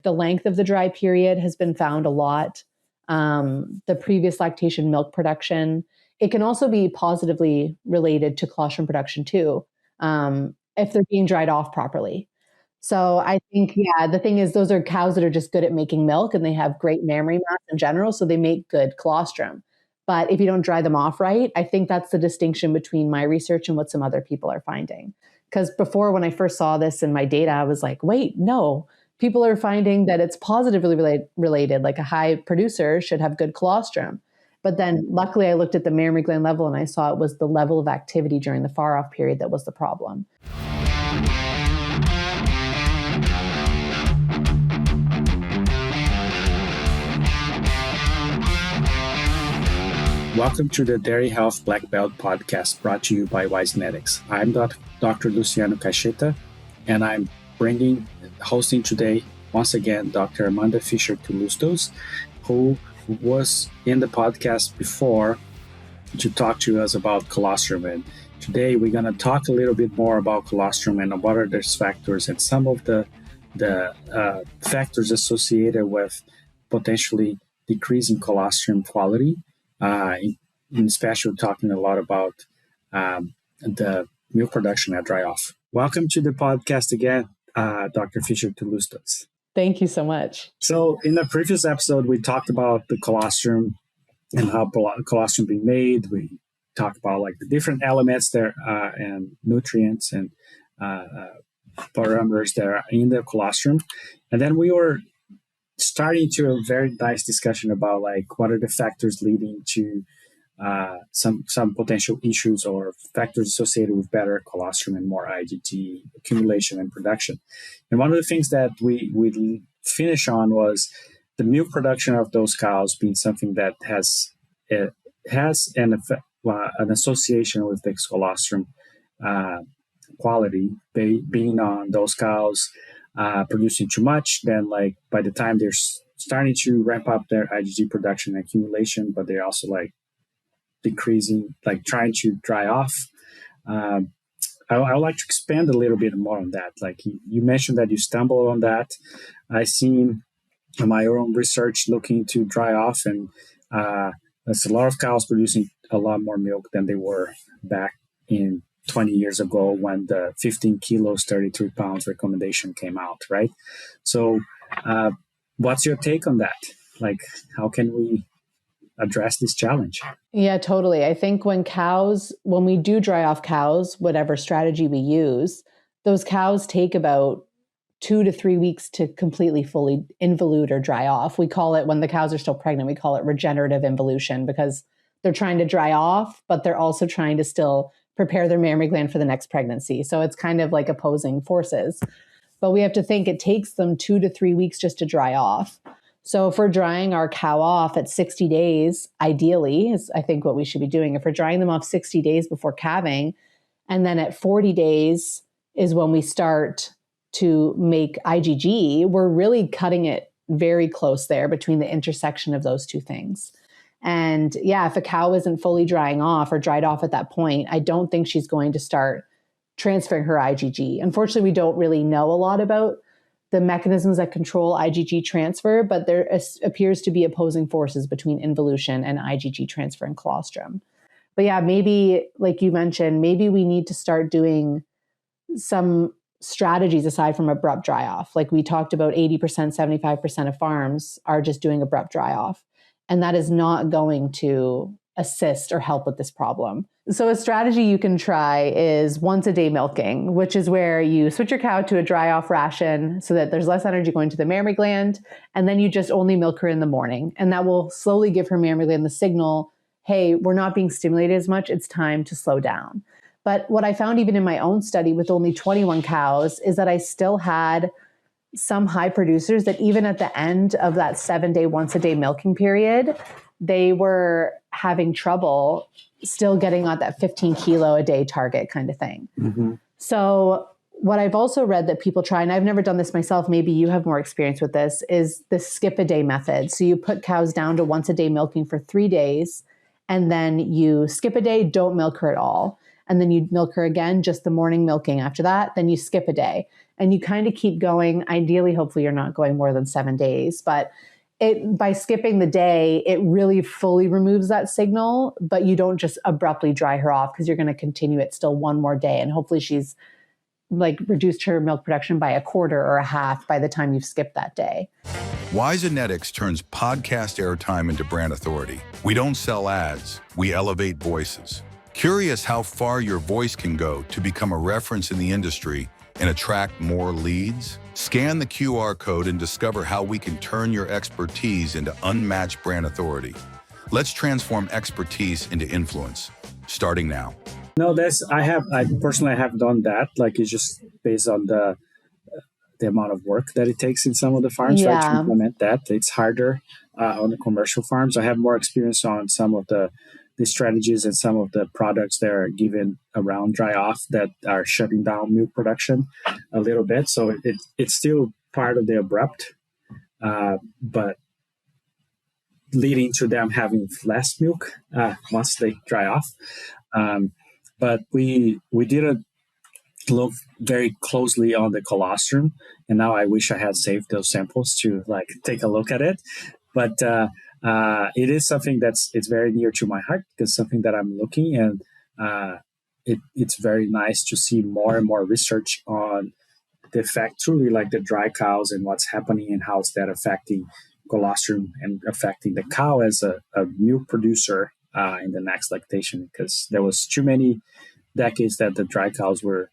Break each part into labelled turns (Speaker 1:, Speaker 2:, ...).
Speaker 1: The length of the dry period has been found a lot. The previous lactation milk production. It can also be positively related to colostrum production too, if they're being dried off properly. So I think, the thing is, those are cows that are just good at making milk and they have great mammary mass in general. So they make good colostrum. But if you don't dry them off right, I think that's the distinction between my research and what some other people are finding. Because before, when I first saw this in my data, I was like, wait, no, people are finding that it's positively related, like a high producer should have good colostrum. But then luckily I looked at the mammary gland level and I saw it was the level of activity during the far off period that was the problem.
Speaker 2: Welcome to the Dairy Health Blackbelt Podcast, brought to you by Wise Genetics. I'm Dr. Luciano Caixeta, and I'm hosting today, once again, Dr. Amanda Fischer-Tlustos, who was in the podcast before to talk to us about colostrum. And today we're going to talk a little bit more about colostrum and what are those factors and some of the factors associated with potentially decreasing colostrum quality. In special, talking a lot about the milk production at dry off. Welcome to the podcast again, Dr. Fischer-Tlustos.
Speaker 1: Thank you so much.
Speaker 2: So in the previous episode, we talked about the colostrum and how colostrum being made. We talked about like the different elements there and nutrients and parameters that are in the colostrum. And then we were starting to a very nice discussion about like what are the factors leading to some potential issues or factors associated with better colostrum and more IgG accumulation and production. And one of the things that we finish on was the milk production of those cows being something that has an association with the colostrum quality, being on those cows producing too much. Then like by the time they're starting to ramp up their IgG production and accumulation, but they're also like decreasing, like trying to dry off. I would like to expand a little bit more on that. Like you mentioned that you stumbled on that. I seen my own research looking to dry off, and there's a lot of cows producing a lot more milk than they were back in 20 years ago when the 15 kilos, 33 pounds recommendation came out, right? So what's your take on that? Like, how can we address this challenge?
Speaker 1: Yeah, totally. I think when we do dry off cows, whatever strategy we use, those cows take about 2 to 3 weeks to completely fully involute or dry off. We call it, when the cows are still pregnant, we call it regenerative involution, because they're trying to dry off, but they're also trying to still prepare their mammary gland for the next pregnancy. So it's kind of like opposing forces. But we have to think it takes them 2 to 3 weeks just to dry off. So if we're drying our cow off at 60 days, ideally, is I think what we should be doing. If we're drying them off 60 days before calving, and then at 40 days is when we start to make IgG, we're really cutting it very close there between the intersection of those two things. And if a cow isn't fully drying off or dried off at that point, I don't think she's going to start transferring her IgG. Unfortunately, we don't really know a lot about the mechanisms that control IgG transfer, but there appears to be opposing forces between involution and IgG transfer in colostrum. But maybe, like you mentioned, maybe we need to start doing some strategies aside from abrupt dry off. Like we talked about, 80%, 75% of farms are just doing abrupt dry off. And that is not going to assist or help with this problem. So a strategy you can try is once a day milking, which is where you switch your cow to a dry off ration so that there's less energy going to the mammary gland. And then you just only milk her in the morning. And that will slowly give her mammary gland the signal, hey, we're not being stimulated as much. It's time to slow down. But what I found even in my own study with only 21 cows is that I still had some high producers that even at the end of that 7-day, once a day milking period, they were having trouble still getting on that 15 kilo a day target kind of thing. Mm-hmm. So what I've also read that people try, and I've never done this myself, maybe you have more experience with this, is the skip a day method. So you put cows down to once a day milking for 3 days, and then you skip a day, don't milk her at all. and then you'd milk her again, just the morning milking after that. Then you skip a day and you kind of keep going. Ideally, hopefully you're not going more than 7 days, but by skipping the day, it really fully removes that signal, but you don't just abruptly dry her off because you're going to continue it still one more day. And hopefully she's like reduced her milk production by a quarter or a half by the time you've skipped that day.
Speaker 3: Why Genetics turns podcast airtime into brand authority. We don't sell ads, we elevate voices. Curious how far your voice can go to become a reference in the industry and attract more leads? Scan the QR code and discover how we can turn your expertise into unmatched brand authority. Let's transform expertise into influence, starting now.
Speaker 2: No, I personally have done that. Like, it's just based on the amount of work that it takes in some of the farms, right, to implement that. It's harder on the commercial farms. I have more experience on some of the strategies and some of the products that are given around dry off that are shutting down milk production a little bit. So it's still part of the abrupt, but leading to them having less milk once they dry off. But we didn't look very closely on the colostrum, and now I wish I had saved those samples to like take a look at it. But it is something it's very near to my heart because something that I'm looking, and it's very nice to see more and more research on the effect, truly like the dry cows and what's happening and how is that affecting colostrum and affecting the cow as a milk producer in the next lactation, because there was too many decades that the dry cows were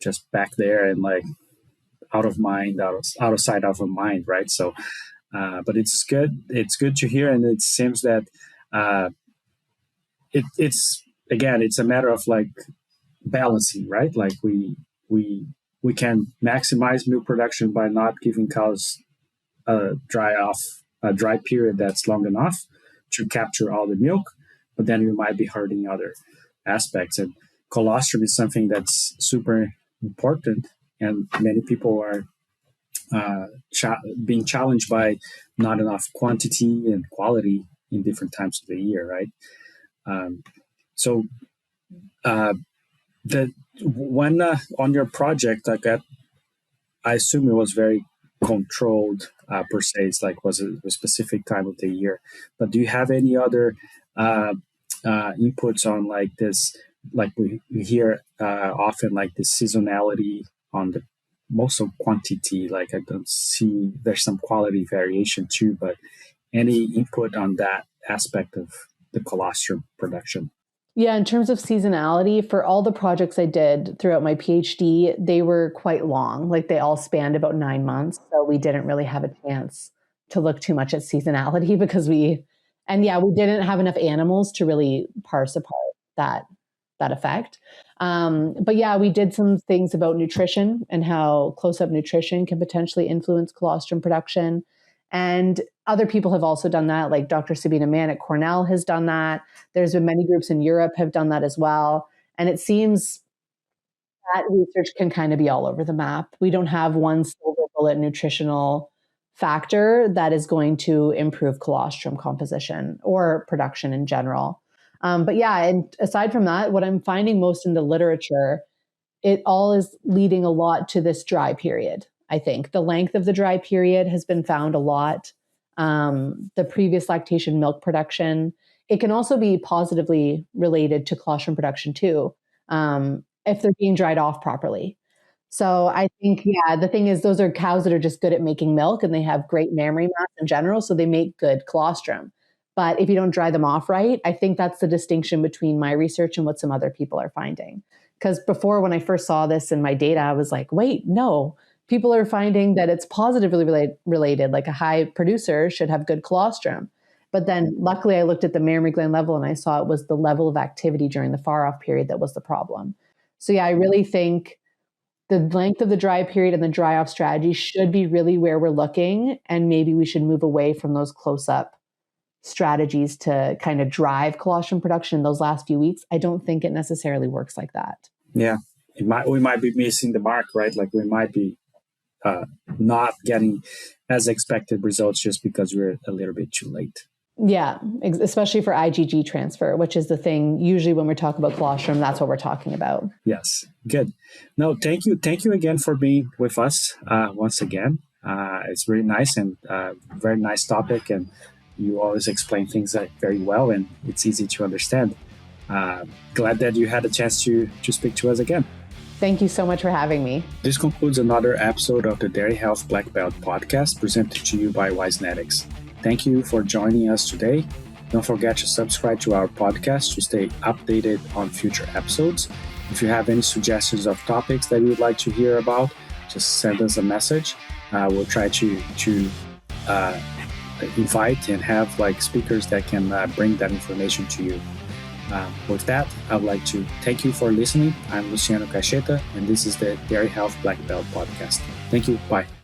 Speaker 2: just back there and like out of mind, out of sight, out of mind, right? So, but it's good. It's good to hear, and it seems that it's again, it's a matter of like balancing, right? Like we can maximize milk production by not giving cows a dry period that's long enough to capture all the milk, but then we might be hurting other aspects. And colostrum is something that's super important, and many people are being challenged by not enough quantity and quality in different times of the year, right? So the when on your project, like I assume it was very controlled per se. It's like was it a specific time of the year, but do you have any other inputs on like this? Like we hear often like the seasonality on the most of quantity. Like I don't see there's some quality variation too, but any input on that aspect of the colostrum production?
Speaker 1: Yeah, in terms of seasonality, for all the projects I did throughout my PhD, they were quite long. Like they all spanned about 9 months. So we didn't really have a chance to look too much at seasonality because we didn't have enough animals to really parse apart that effect. But yeah, we did some things about nutrition and how close-up nutrition can potentially influence colostrum production. And other people have also done that, like Dr. Sabina Mann at Cornell has done that. There's been many groups in Europe have done that as well. And it seems that research can kind of be all over the map. We don't have one silver bullet nutritional factor that is going to improve colostrum composition or production in general. But yeah, and aside from that, what I'm finding most in the literature, it all is leading a lot to this dry period. I think the length of the dry period has been found a lot. The previous lactation milk production, it can also be positively related to colostrum production too, if they're being dried off properly. So I think, yeah, the thing is those are cows that are just good at making milk and they have great mammary mass in general. So they make good colostrum. But if you don't dry them off right, I think that's the distinction between my research and what some other people are finding. Because before, when I first saw this in my data, I was like, wait, no. People are finding that it's positively related, like a high producer should have good colostrum. But then luckily I looked at the mammary gland level and I saw it was the level of activity during the far off period that was the problem. So yeah, I really think the length of the dry period and the dry off strategy should be really where we're looking. And maybe we should move away from those close up strategies to kind of drive colostrum production in those last few weeks. I don't think it necessarily works like that.
Speaker 2: Yeah, we might be missing the mark, right? Like we might be not getting as expected results just because we're a little bit too late.
Speaker 1: Yeah, especially for IgG transfer, which is the thing. Usually when we're talking about colostrum, that's what we're talking about.
Speaker 2: Yes, good. No, thank you. Thank you again for being with us once again. It's really nice and very nice topic. And you always explain things very well and it's easy to understand. Glad that you had a chance to speak to us again.
Speaker 1: Thank you so much for having me.
Speaker 2: This concludes another episode of the Dairy Health Blackbelt Podcast presented to you by Wisenetics. Thank you for joining us today. Don't forget to subscribe to our podcast to stay updated on future episodes. If you have any suggestions of topics that you would like to hear about, just send us a message. We'll try to invite and have speakers that can bring that information to you. With that, I would like to thank you for listening. I'm Luciano Caixeta, and this is the Dairy Health Blackbelt Podcast. Thank you. Bye.